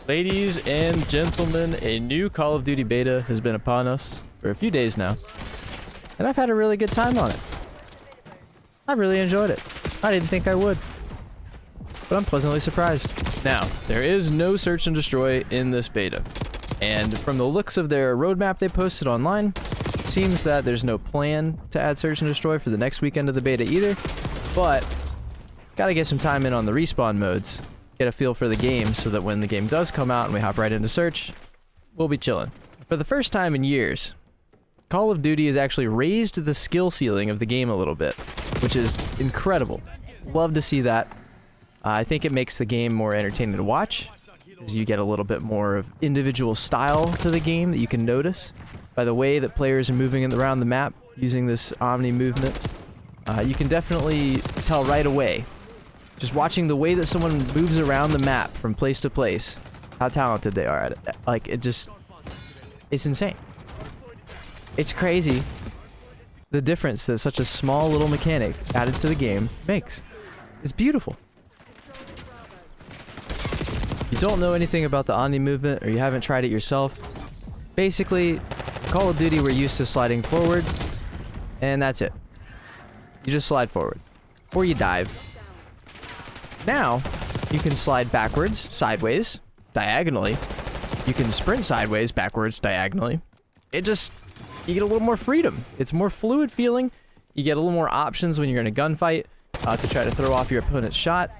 Ladies and gentlemen, a new Call of Duty beta has been upon us for a few days now, and I've had a really good time on it. I really enjoyed it. I didn't think I would, but I'm pleasantly surprised. Now, there is no search and destroy in this beta, and from the looks of their roadmap they posted online, it seems that there's no plan to add search and destroy for the next weekend of the beta either, but gotta get some time in on the respawn modes, get a feel for the game so that when the game does come out and we hop right into search, we'll be chilling. For the first time in years, Call of Duty has actually raised the skill ceiling of the game a little bit, which is incredible. Love to see that. I think it makes the game more entertaining to watch, because you get a little bit more of individual style to the game that you can notice by the way that players are moving around the map using this Omni movement. You can definitely tell right away, just watching the way that someone moves around the map from place to place, how talented they are at it. Like, it's insane. It's crazy the difference that such a small little mechanic added to the game makes. It's beautiful. If you don't know anything about the Omni movement or you haven't tried it yourself, basically, Call of Duty we're used to sliding forward, and that's it. You just slide forward, or you dive. Now, you can slide backwards, sideways, diagonally. You can sprint sideways, backwards, diagonally. You get a little more freedom. It's more fluid feeling. You get a little more options when you're in a gunfight to try to throw off your opponent's shot.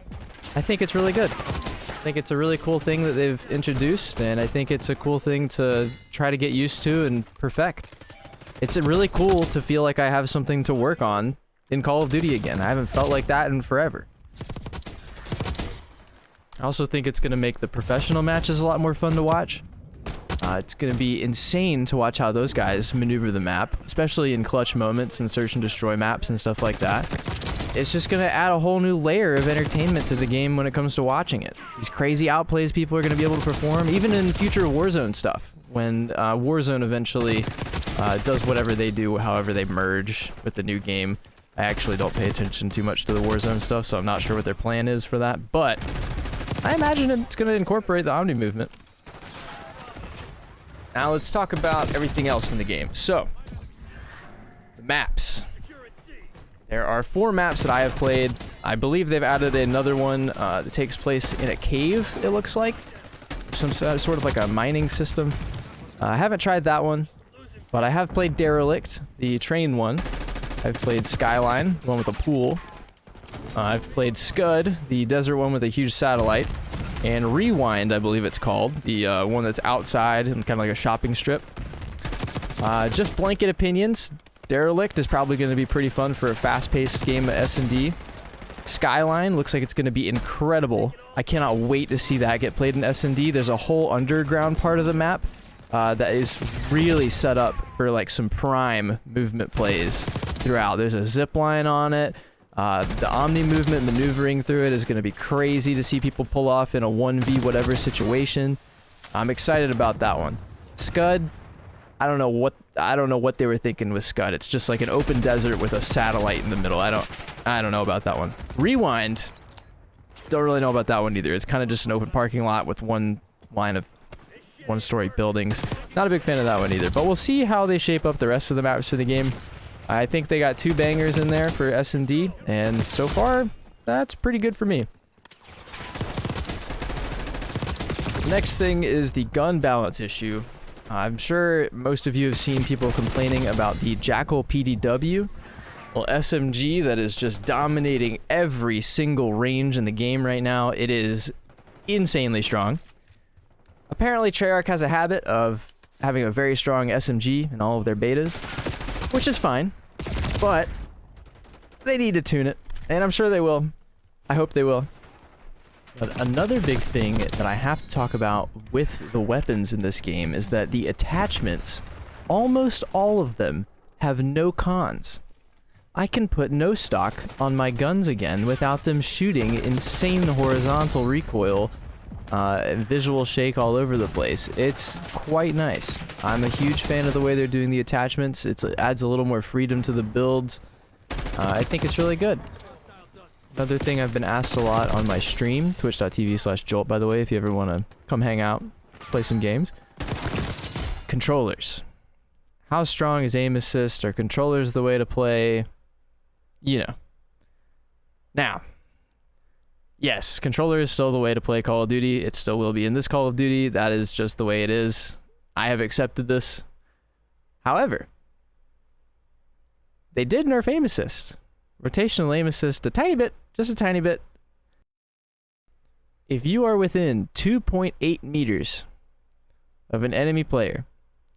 I think it's really good. I think it's a really cool thing that they've introduced, and I think it's a cool thing to try to get used to and perfect. It's really cool to feel like I have something to work on in Call of Duty again. I haven't felt like that in forever. I also think it's going to make the professional matches a lot more fun to watch. It's going to be insane to watch how those guys maneuver the map, especially in clutch moments and search and destroy maps and stuff like that. It's just going to add a whole new layer of entertainment to the game when it comes to watching it. These crazy outplays people are going to be able to perform, even in future Warzone stuff. When Warzone eventually does whatever they do, however they merge with the new game. I actually don't pay attention too much to the Warzone stuff, so I'm not sure what their plan is for that, but I imagine it's going to incorporate the Omni movement. Now let's talk about everything else in the game. So, the maps. There are 4 maps that I have played. I believe they've added another one that takes place in a cave, it looks like. Some sort of like a mining system. I haven't tried that one, but I have played Derelict, the train one. I've played Skyline, the one with a pool. I've played Scud, the desert one with a huge satellite. And Rewind, I believe it's called, the one that's outside and kind of like a shopping strip. Just blanket opinions. Derelict is probably going to be pretty fun for a fast-paced game of S&D. Skyline looks like it's going to be incredible. I cannot wait to see that get played in S&D. There's a whole underground part of the map that is really set up for like some prime movement plays throughout. There's a zip line on it. The Omni movement maneuvering through it is going to be crazy to see people pull off in a 1v whatever situation. I'm excited about that one. Scud, I don't know what they were thinking with Scud. It's just like an open desert with a satellite in the middle. I don't know about that one. Rewind, don't really know about that one either. It's kind of just an open parking lot with one line of one-story buildings. Not a big fan of that one either, but we'll see how they shape up the rest of the maps for the game. I think they got 2 bangers in there for S&D, and so far, that's pretty good for me. Next thing is the gun balance issue. I'm sure most of you have seen people complaining about the Jackal PDW. Well, SMG that is just dominating every single range in the game right now. It is insanely strong. Apparently, Treyarch has a habit of having a very strong SMG in all of their betas, which is fine, but they need to tune it, and I'm sure they will. I hope they will. But another big thing that I have to talk about with the weapons in this game is that the attachments, almost all of them, have no cons. I can put no stock on my guns again without them shooting insane horizontal recoil and visual shake all over the place. It's quite nice. I'm a huge fan of the way they're doing the attachments. It adds a little more freedom to the builds. I think it's really good. Another thing I've been asked a lot on my stream, twitch.tv/Jolt, by the way, if you ever want to come hang out, play some games. Controllers. How strong is aim assist? Are controllers the way to play? You know. Now, yes, controller is still the way to play Call of Duty. It still will be in this Call of Duty. That is just the way it is. I have accepted this. However, they did nerf aim assist. Rotational aim assist a tiny bit, just a tiny bit. If you are within 2.8 meters of an enemy player,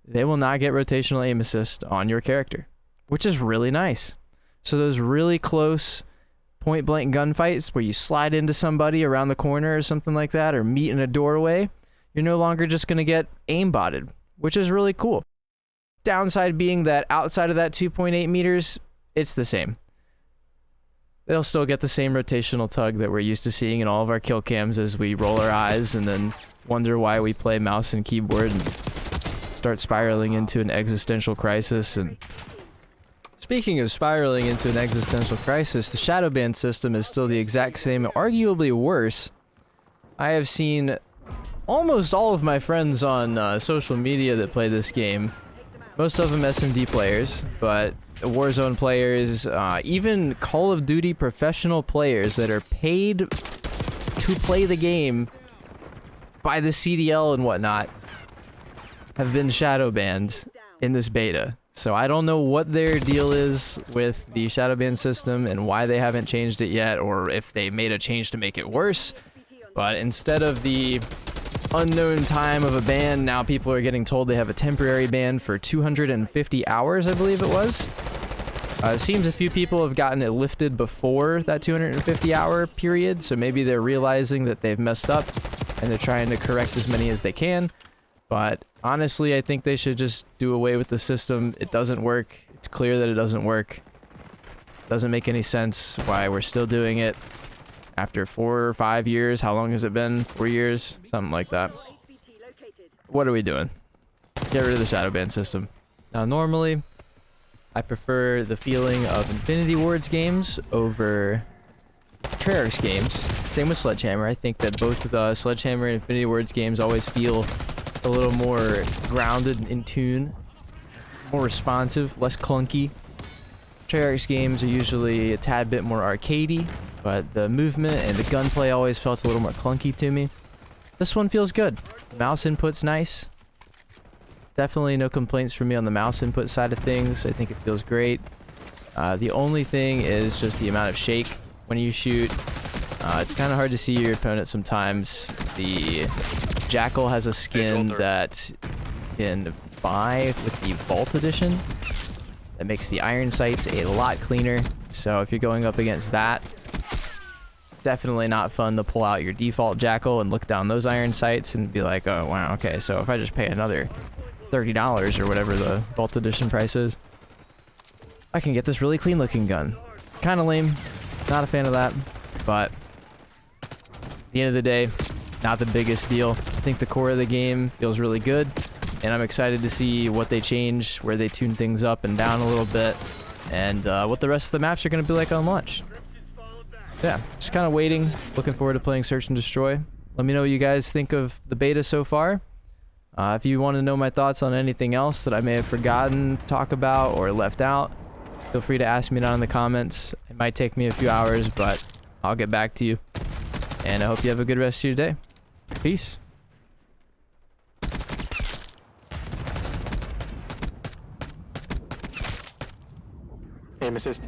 they will not get rotational aim assist on your character, which is really nice. So those really close point blank gunfights where you slide into somebody around the corner or something like that, or meet in a doorway, you're no longer just going to get aimbotted, which is really cool. Downside being that outside of that 2.8 meters, it's the same. They'll still get the same rotational tug that we're used to seeing in all of our kill cams as we roll our eyes and then wonder why we play mouse and keyboard and start spiraling into an existential crisis. And speaking of spiraling into an existential crisis, the Shadowban system is still the exact same, arguably worse. I have seen almost all of my friends on social media that play this game, most of them SMD players, but Warzone players, even Call of Duty professional players that are paid to play the game by the CDL and whatnot, have been shadow banned in this beta. So I don't know what their deal is with the shadow ban system and why they haven't changed it yet, or if they made a change to make it worse. But instead of the unknown time of a ban, now people are getting told they have a temporary ban for 250 hours, I believe it was. It seems a few people have gotten it lifted before that 250 hour period, so maybe they're realizing that they've messed up and they're trying to correct as many as they can. But honestly, I think they should just do away with the system. It doesn't work. It's clear that it doesn't work. Doesn't make any sense why we're still doing it after 4 or 5 years. How long has it been? 4 years? Something like that. What are we doing? Get rid of the shadow ban system. Now, normally, I prefer the feeling of Infinity Ward's games over Treyarch's games. Same with Sledgehammer. I think that both the Sledgehammer and Infinity Ward's games always feel a little more grounded and in tune, more responsive, less clunky. Treyarch's games are usually a tad bit more arcadey, but the movement and the gunplay always felt a little more clunky to me. This one feels good. The mouse input's nice. Definitely no complaints from me on the mouse input side of things. I think it feels great. The only thing is just the amount of shake when you shoot. It's kind of hard to see your opponent sometimes. The Jackal has a skin that you can buy with the Vault Edition that makes the iron sights a lot cleaner. So if you're going up against that, definitely not fun to pull out your default Jackal and look down those iron sights and be like, oh wow, okay, so if I just pay another $30 or whatever the Vault Edition price is, I can get this really clean looking gun. Kind of lame, not a fan of that, but at the end of the day, not the biggest deal. I think the core of the game feels really good, and I'm excited to see what they change, where they tune things up and down a little bit, and what the rest of the maps are going to be like on launch. Yeah, just kind of waiting, looking forward to playing Search and Destroy. Let me know what you guys think of the beta so far. If you want to know my thoughts on anything else that I may have forgotten to talk about or left out, feel free to ask me down in the comments. It might take me a few hours, but I'll get back to you. And I hope you have a good rest of your day. Peace. Aim assist.